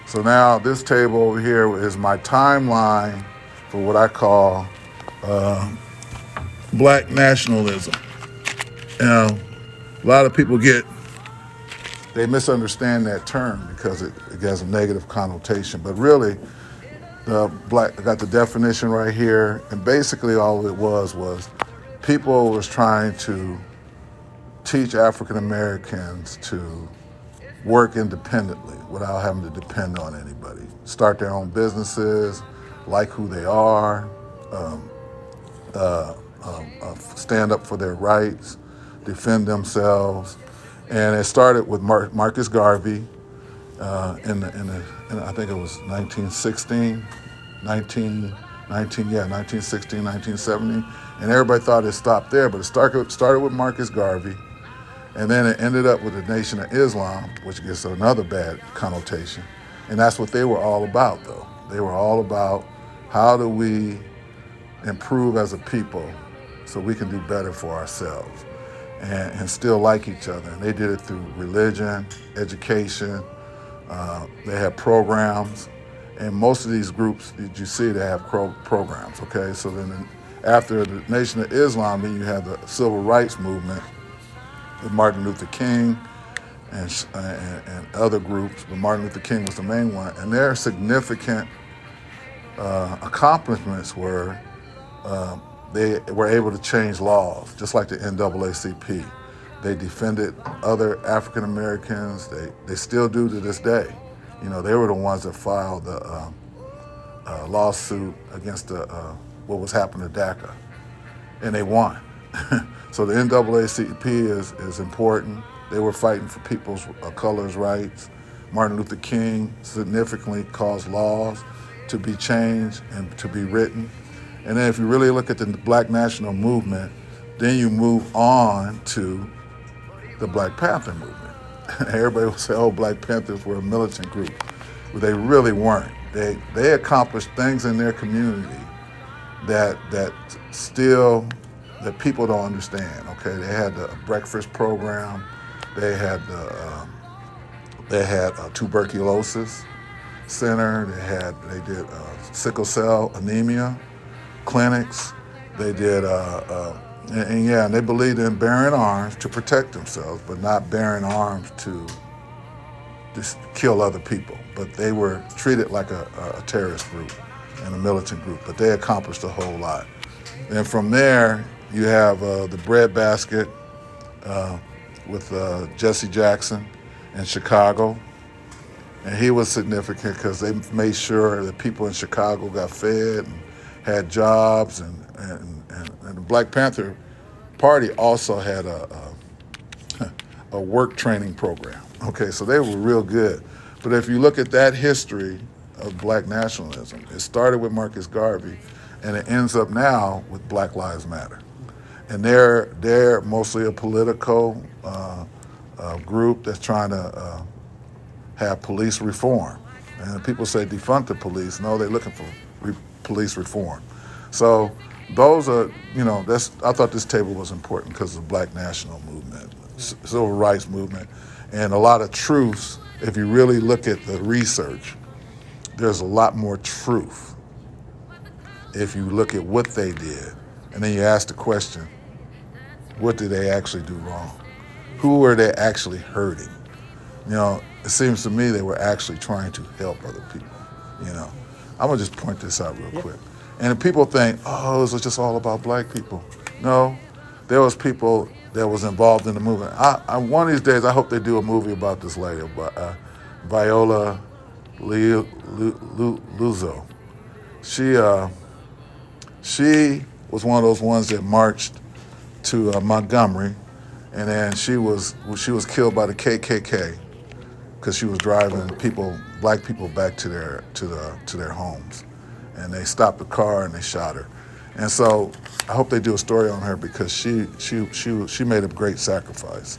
So now this table over here is my timeline for what I call black nationalism. Now, a lot of people they misunderstand that term because it has a negative connotation. But really, I got the definition right here, and basically all it was people was trying to teach African Americans to work independently without having to depend on anybody. Start their own businesses, like who they are, stand up for their rights, defend themselves. And it started with Marcus Garvey in I think it was 1916, 1917. And everybody thought it stopped there, but it started with Marcus Garvey. And then it ended up with the Nation of Islam, which gets another bad connotation. And that's what they were all about, though. They were all about how do we improve as a people so we can do better for ourselves and still like each other. And they did it through religion, education. They had programs. And most of these groups that you see, they have programs, okay? So then after the Nation of Islam, then you have the Civil Rights Movement, with Martin Luther King and other groups, but Martin Luther King was the main one. And their significant accomplishments were they were able to change laws, just like the NAACP. They defended other African Americans. They still do to this day. You know, they were the ones that filed the lawsuit against what was happening to DACA, and they won. So the NAACP is important. They were fighting for people's colors' rights. Martin Luther King significantly caused laws to be changed and to be written. And then if you really look at the Black National Movement, then you move on to the Black Panther movement. Everybody will say, oh, Black Panthers were a militant group. But they really weren't. They accomplished things in their community that people don't understand. Okay, they had the breakfast program, they had tuberculosis center, they did sickle cell anemia clinics, they did and they believed in bearing arms to protect themselves, but not bearing arms to just kill other people. But they were treated like a terrorist group and a militant group, but they accomplished a whole lot. And from there, you have the breadbasket with Jesse Jackson in Chicago. And he was significant because they made sure that people in Chicago got fed and had jobs. And the Black Panther Party also had a work training program. Okay, so they were real good. But if you look at that history of black nationalism, it started with Marcus Garvey, and it ends up now with Black Lives Matter. And they're mostly a political group that's trying to have police reform. And people say defund the police. No, they're looking for police reform. So those are, I thought this table was important because of the Black National Movement, Civil Rights Movement, and a lot of truths. If you really look at the research, there's a lot more truth if you look at what they did. And then you ask the question, what did they actually do wrong? Who were they actually hurting? It seems to me they were actually trying to help other people. I'm gonna just point this out real quick. And people think, oh, it was just all about black people. No, there was people that was involved in the movement. One of these days, I hope they do a movie about this lady, Viola Luzo. She was one of those ones that marched to Montgomery, and then she was killed by the KKK because she was driving black people back to their homes, and they stopped the car and they shot her. And so I hope they do a story on her because she made a great sacrifice.